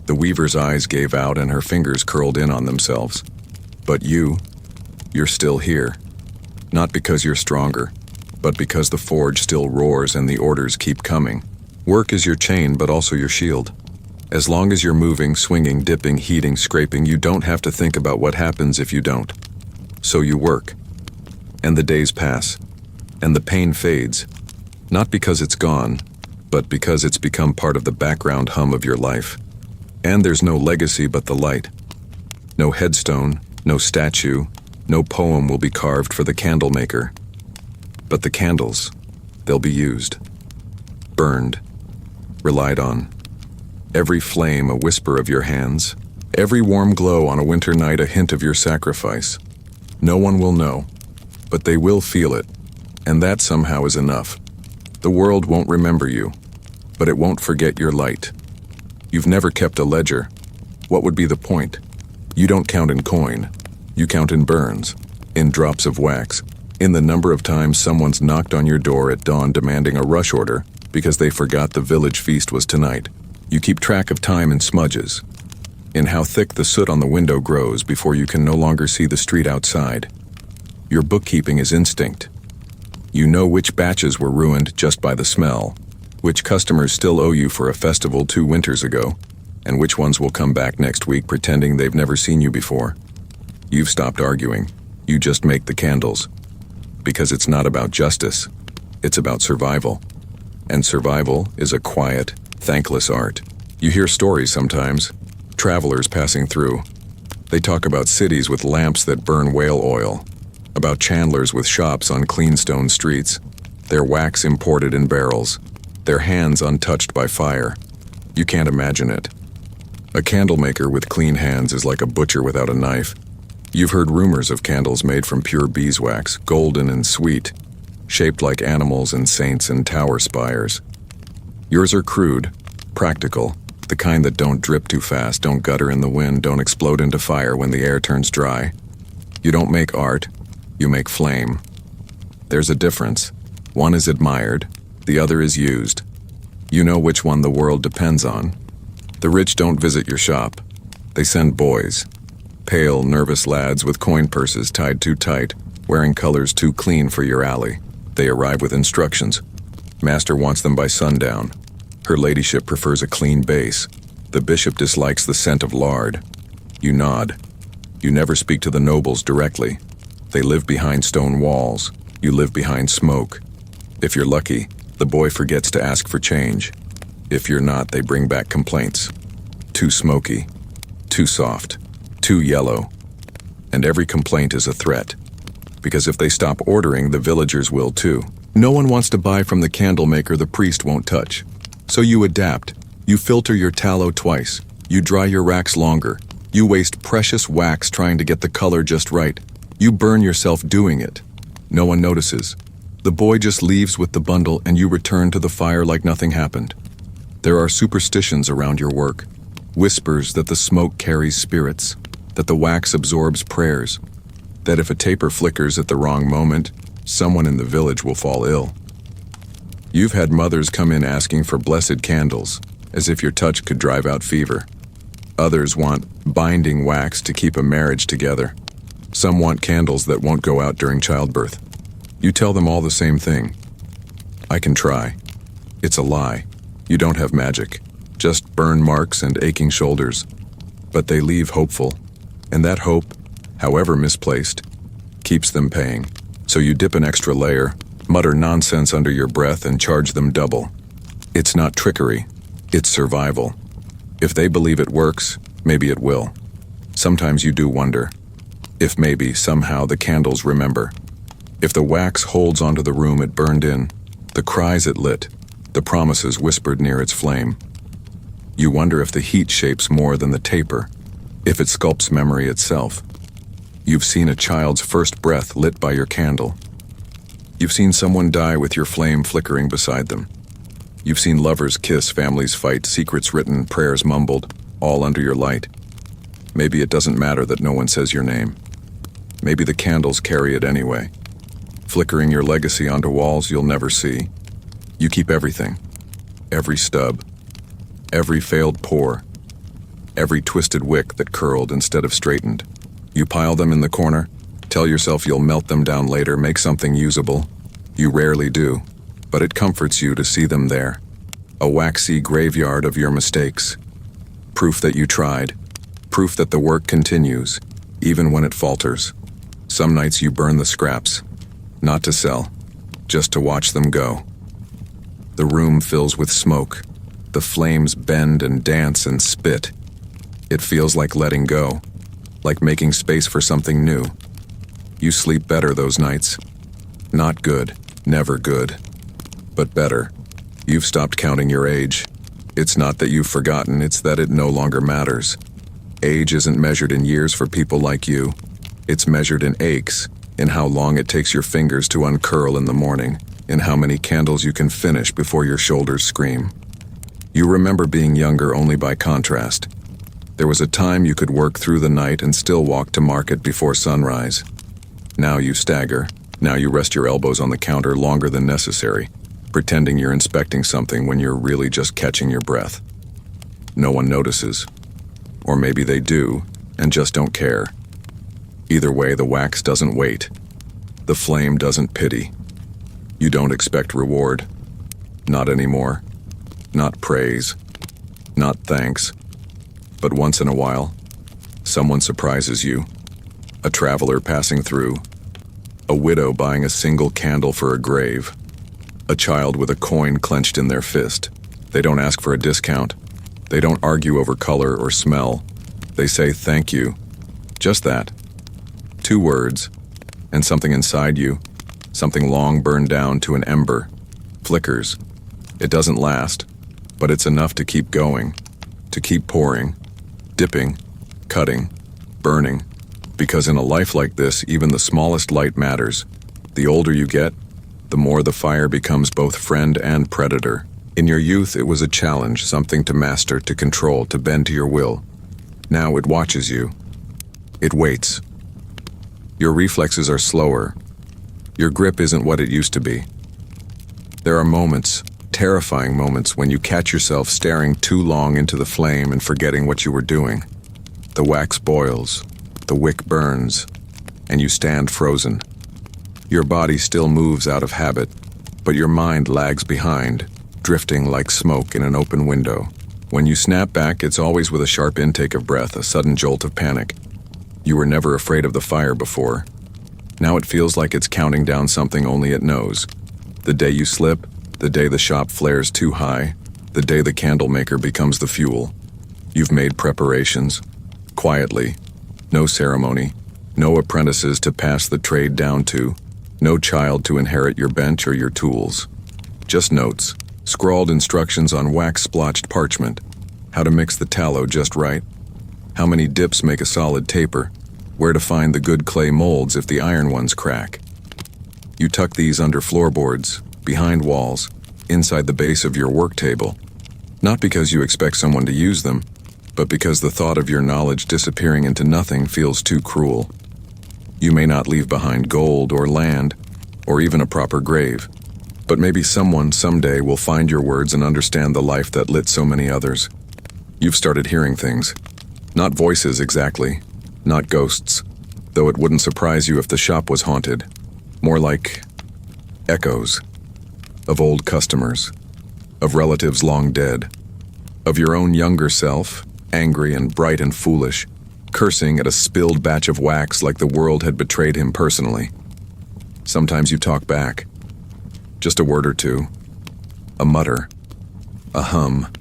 The weaver's eyes gave out and her fingers curled in on themselves. But you're still here. Not because you're stronger, but because the forge still roars and the orders keep coming. Work is your chain, but also your shield. As long as you're moving, swinging, dipping, heating, scraping, you don't have to think about what happens if you don't. So you work. And the days pass. And the pain fades. Not because it's gone, but because it's become part of the background hum of your life. And there's no legacy but the light. No headstone, no statue, no poem will be carved for the candle maker. But the candles, they'll be used. Burned. Relied on. Every flame a whisper of your hands. Every warm glow on a winter night a hint of your sacrifice. No one will know, but they will feel it, and that somehow is enough. The world won't remember you, but it won't forget your light. You've never kept a ledger. What would be the point? You don't count in coin. You count in burns, in drops of wax, in the number of times someone's knocked on your door at dawn demanding a rush order because they forgot the village feast was tonight. You keep track of time in smudges, in how thick the soot on the window grows before you can no longer see the street outside. Your bookkeeping is instinct. You know which batches were ruined just by the smell, which customers still owe you for a festival 2 winters ago, and which ones will come back next week pretending they've never seen you before. You've stopped arguing. You just make the candles. Because it's not about justice. It's about survival. And survival is a quiet, thankless art. You hear stories sometimes, travelers passing through. They talk about cities with lamps that burn whale oil, about chandlers with shops on clean stone streets, their wax imported in barrels, their hands untouched by fire. You can't imagine it. A candle maker with clean hands is like a butcher without a knife. You've heard rumors of candles made from pure beeswax, golden and sweet, shaped like animals and saints and tower spires. Yours are crude, practical, the kind that don't drip too fast, don't gutter in the wind, don't explode into fire when the air turns dry. You don't make art, you make flame. There's a difference. One is admired, the other is used. You know which one the world depends on. The rich don't visit your shop. They send boys. Pale, nervous lads with coin purses tied too tight, wearing colors too clean for your alley. They arrive with instructions. Master wants them by sundown. Her ladyship prefers a clean base. The bishop dislikes the scent of lard. You nod. You never speak to the nobles directly. They live behind stone walls. You live behind smoke. If you're lucky, the boy forgets to ask for change. If you're not, they bring back complaints. Too smoky. Too soft. Too yellow. And every complaint is a threat. Because if they stop ordering, the villagers will too. No one wants to buy from the candle maker the priest won't touch. So you adapt. You filter your tallow twice. You dry your racks longer. You waste precious wax trying to get the color just right. You burn yourself doing it. No one notices. The boy just leaves with the bundle and you return to the fire like nothing happened. There are superstitions around your work. Whispers that the smoke carries spirits, that the wax absorbs prayers, that if a taper flickers at the wrong moment, someone in the village will fall ill. You've had mothers come in asking for blessed candles, as if your touch could drive out fever. Others want binding wax to keep a marriage together. Some want candles that won't go out during childbirth. You tell them all the same thing. I can try. It's a lie. You don't have magic, just burn marks and aching shoulders. But they leave hopeful, and that hope, however misplaced, keeps them paying. So you dip an extra layer, mutter nonsense under your breath and charge them double. It's not trickery, it's survival. If they believe it works, Maybe it will. Sometimes you do wonder if maybe somehow the candles remember. If the wax holds onto the room it burned in, the cries it lit, the promises whispered near its flame. You wonder if the heat shapes more than the taper, if it sculpts memory itself. You've seen a child's first breath lit by your candle. You've seen someone die with your flame flickering beside them. You've seen lovers kiss, families fight, secrets written, prayers mumbled, all under your light. Maybe it doesn't matter that no one says your name. Maybe the candles carry it anyway, flickering your legacy onto walls you'll never see. You keep everything, every stub, every failed pour, every twisted wick that curled instead of straightened. You pile them in the corner, tell yourself you'll melt them down later, make something usable. You rarely do, but it comforts you to see them there. A waxy graveyard of your mistakes. Proof that you tried. Proof that the work continues, even when it falters. Some nights you burn the scraps, not to sell, just to watch them go. The room fills with smoke. The flames bend and dance and spit. It feels like letting go, like making space for something new. You sleep better those nights. Not good, never good, but better. You've stopped counting your age. It's not that you've forgotten, it's that it no longer matters. Age isn't measured in years for people like you. It's measured in aches, in how long it takes your fingers to uncurl in the morning, in how many candles you can finish before your shoulders scream. You remember being younger only by contrast. There was a time you could work through the night and still walk to market before sunrise. Now you stagger. Now you rest your elbows on the counter longer than necessary, pretending you're inspecting something when you're really just catching your breath. No one notices. Or maybe they do, and just don't care. Either way, the wax doesn't wait. The flame doesn't pity. You don't expect reward. Not anymore. Not praise. Not thanks. But once in a while, someone surprises you. A traveler passing through. A widow buying a single candle for a grave. A child with a coin clenched in their fist. They don't ask for a discount. They don't argue over color or smell. They say thank you. Just that. 2 words, and something inside you, something long burned down to an ember, flickers. It doesn't last, but it's enough to keep going, to keep pouring, dipping, cutting, burning. Because in a life like this, even the smallest light matters. The older you get, the more the fire becomes both friend and predator. In your youth, it was a challenge, something to master, to control, to bend to your will. Now it watches you. It waits. Your reflexes are slower. Your grip isn't what it used to be. There are moments, terrifying moments, when you catch yourself staring too long into the flame and forgetting what you were doing. The wax boils, the wick burns, and you stand frozen. Your body still moves out of habit, but your mind lags behind, drifting like smoke in an open window. When you snap back, it's always with a sharp intake of breath, a sudden jolt of panic. You were never afraid of the fire before. Now it feels like it's counting down something only it knows. The day you slip, the day the shop flares too high, the day the candle maker becomes the fuel. You've made preparations, quietly, no ceremony, no apprentices to pass the trade down to, no child to inherit your bench or your tools. Just notes, scrawled instructions on wax-splotched parchment, how to mix the tallow just right, how many dips make a solid taper, where to find the good clay molds if the iron ones crack. You tuck these under floorboards, behind walls, inside the base of your work table, not because you expect someone to use them, but because the thought of your knowledge disappearing into nothing feels too cruel. You may not leave behind gold or land, or even a proper grave, but maybe someone someday will find your words and understand the life that lit so many others. You've started hearing things. Not voices exactly, not ghosts, though it wouldn't surprise you if the shop was haunted. More like echoes of old customers, of relatives long dead, of your own younger self, angry and bright and foolish, cursing at a spilled batch of wax like the world had betrayed him personally. Sometimes you talk back. Just a word or two. A mutter. A hum.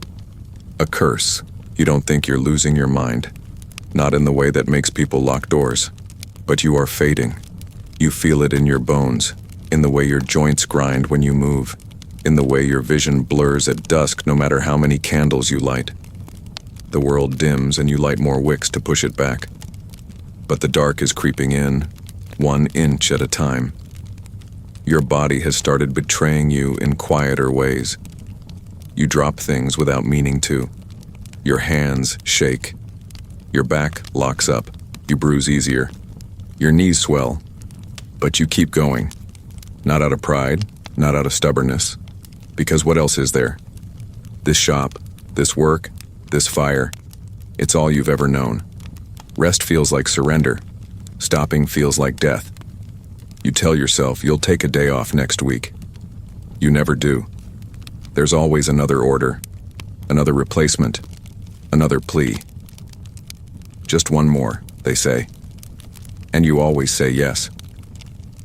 A curse. You don't think you're losing your mind. Not in the way that makes people lock doors. But you are fading. You feel it in your bones, in the way your joints grind when you move, in the way your vision blurs at dusk no matter how many candles you light. The world dims and you light more wicks to push it back. But the dark is creeping in, 1 inch at a time. Your body has started betraying you in quieter ways. You drop things without meaning to. Your hands shake. Your back locks up. You bruise easier. Your knees swell. But you keep going. Not out of pride, not out of stubbornness. Because what else is there? This shop, this work, this fire, it's all you've ever known. Rest feels like surrender. Stopping feels like death. You tell yourself you'll take a day off next week. You never do. There's always another order, another replacement, another plea. Just one more, they say. And you always say yes.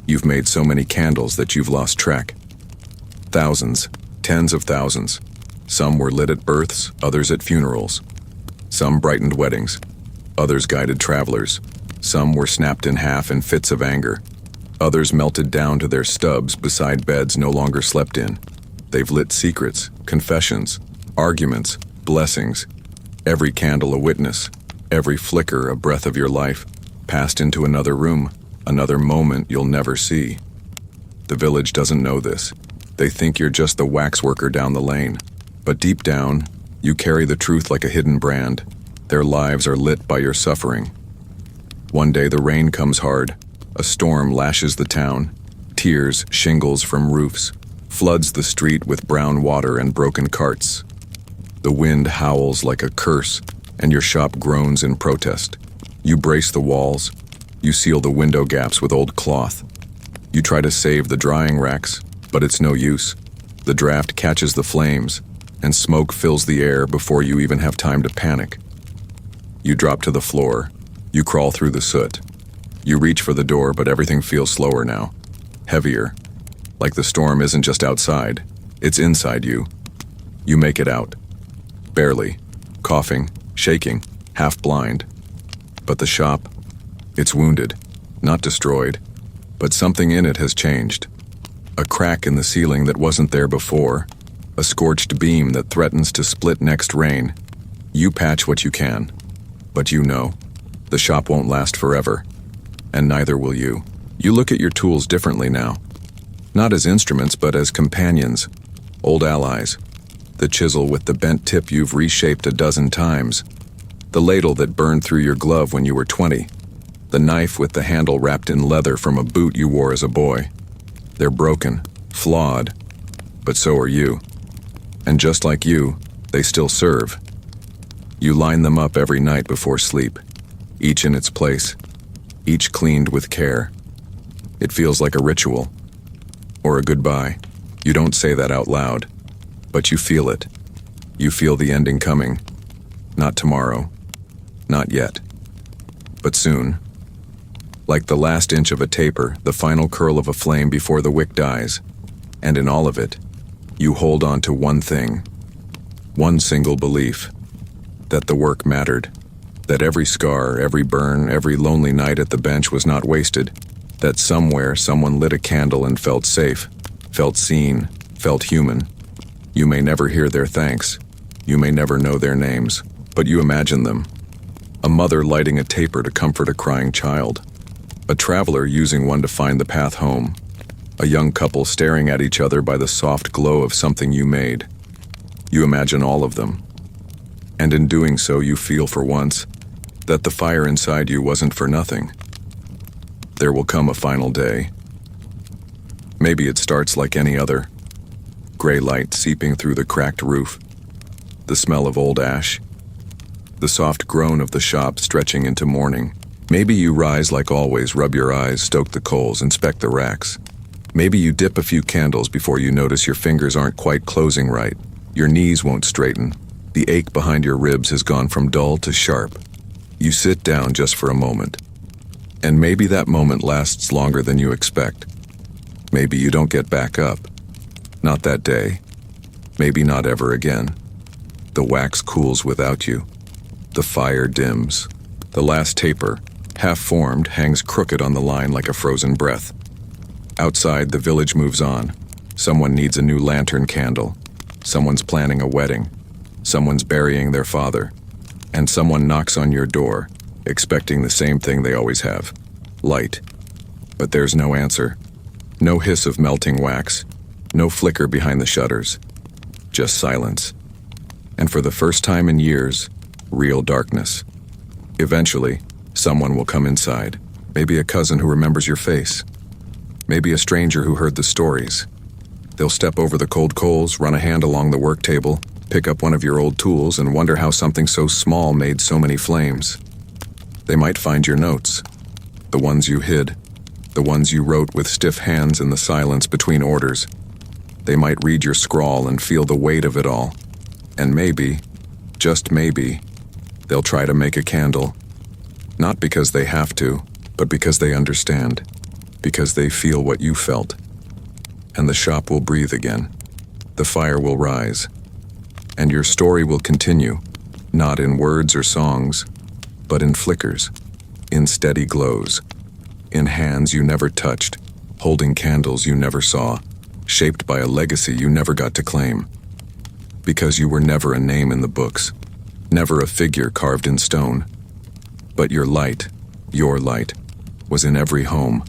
You've made so many candles that you've lost track. Thousands, tens of thousands. Some were lit at births, others at funerals. Some brightened weddings, others guided travelers. Some were snapped in half in fits of anger. Others melted down to their stubs beside beds no longer slept in. They've lit secrets, confessions, arguments, blessings. Every candle a witness, every flicker a breath of your life, passed into another room, another moment you'll never see. The village doesn't know this. They think you're just the waxworker down the lane. But deep down, you carry the truth like a hidden brand. Their lives are lit by your suffering. One day the rain comes hard. A storm lashes the town. Tears shingles from roofs. Floods the street with brown water and broken carts. The wind howls like a curse, and your shop groans in protest. You brace the walls. You seal the window gaps with old cloth. You try to save the drying racks, but it's no use. The draft catches the flames, and smoke fills the air before you even have time to panic. You drop to the floor. You crawl through the soot. You reach for the door, but everything feels slower now. Heavier. Like the storm isn't just outside, it's inside you. You make it out. Barely. Coughing, shaking, half blind. But the shop, it's wounded, not destroyed, but something in it has changed. A crack in the ceiling that wasn't there before, a scorched beam that threatens to split next rain. You patch what you can, but you know, the shop won't last forever, and neither will you. You look at your tools differently now. Not as instruments, but as companions, old allies. The chisel with the bent tip you've reshaped a dozen times. The ladle that burned through your glove when you were 20. The knife with the handle wrapped in leather from a boot you wore as a boy. They're broken, flawed, but so are you. And just like you, they still serve. You line them up every night before sleep, each in its place, each cleaned with care. It feels like a ritual. Or a goodbye. You don't say that out loud, but you feel it. You feel the ending coming. Not tomorrow. Not yet. But soon. Like the last inch of a taper, the final curl of a flame before the wick dies. And in all of it, you hold on to one thing. One single belief. That the work mattered. That every scar, every burn, every lonely night at the bench was not wasted. That somewhere someone lit a candle and felt safe, felt seen, felt human. You may never hear their thanks. You may never know their names, but you imagine them. A mother lighting a taper to comfort a crying child. A traveler using one to find the path home. A young couple staring at each other by the soft glow of something you made. You imagine all of them. And in doing so, you feel for once that the fire inside you wasn't for nothing. There will come a final day. Maybe it starts like any other. Gray light seeping through the cracked roof. The smell of old ash. The soft groan of the shop stretching into morning. Maybe you rise like always, rub your eyes, stoke the coals, inspect the racks. Maybe you dip a few candles before you notice your fingers aren't quite closing right. Your knees won't straighten. The ache behind your ribs has gone from dull to sharp. You sit down just for a moment. And maybe that moment lasts longer than you expect. Maybe you don't get back up. Not that day. Maybe not ever again. The wax cools without you. The fire dims. The last taper, half-formed, hangs crooked on the line like a frozen breath. Outside, the village moves on. Someone needs a new lantern candle. Someone's planning a wedding. Someone's burying their father. And someone knocks on your door, expecting the same thing they always have: light. But there's no answer. No hiss of melting wax. No flicker behind the shutters. Just silence. And for the first time in years, real darkness. Eventually, someone will come inside. Maybe a cousin who remembers your face. Maybe a stranger who heard the stories. They'll step over the cold coals, run a hand along the work table, pick up one of your old tools, and wonder how something so small made so many flames. They might find your notes. The ones you hid. The ones you wrote with stiff hands in the silence between orders. They might read your scrawl and feel the weight of it all. And maybe, just maybe, they'll try to make a candle. Not because they have to, but because they understand. Because they feel what you felt. And the shop will breathe again. The fire will rise. And your story will continue, not in words or songs, but in flickers, in steady glows, in hands you never touched, holding candles you never saw, shaped by a legacy you never got to claim. Because you were never a name in the books, never a figure carved in stone. But your light, was in every home,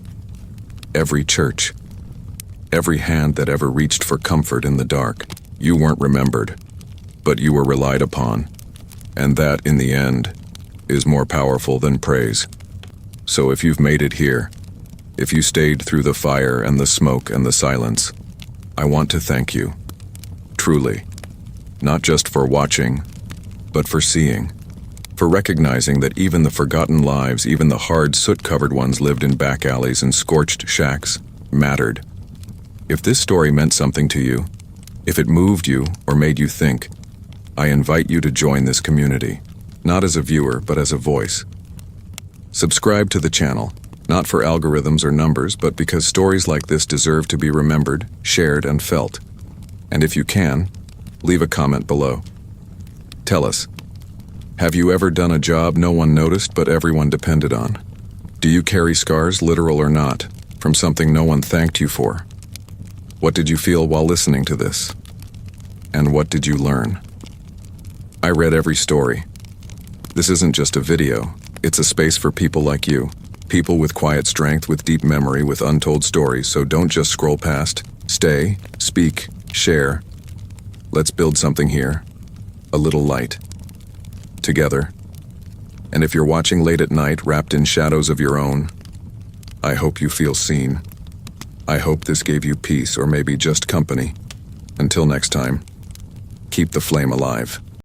every church, every hand that ever reached for comfort in the dark. You weren't remembered, but you were relied upon. And that, in the end, is more powerful than praise. So if you've made it here, if you stayed through the fire and the smoke and the silence, I want to thank you. Truly. Not just for watching, but for seeing. For recognizing that even the forgotten lives, even the hard, soot-covered ones lived in back alleys and scorched shacks, mattered. If this story meant something to you, if it moved you or made you think, I invite you to join this community, not as a viewer, but as a voice. Subscribe to the channel, not for algorithms or numbers, but because stories like this deserve to be remembered, shared, and felt. And if you can, leave a comment below. Tell us, have you ever done a job no one noticed but everyone depended on? Do you carry scars, literal or not, from something no one thanked you for? What did you feel while listening to this? And what did you learn? I read every story. This isn't just a video, it's a space for people like you. People with quiet strength, with deep memory, with untold stories, so don't just scroll past. Stay, speak, share. Let's build something here. A little light. Together. And if you're watching late at night, wrapped in shadows of your own, I hope you feel seen. I hope this gave you peace or maybe just company. Until next time, keep the flame alive.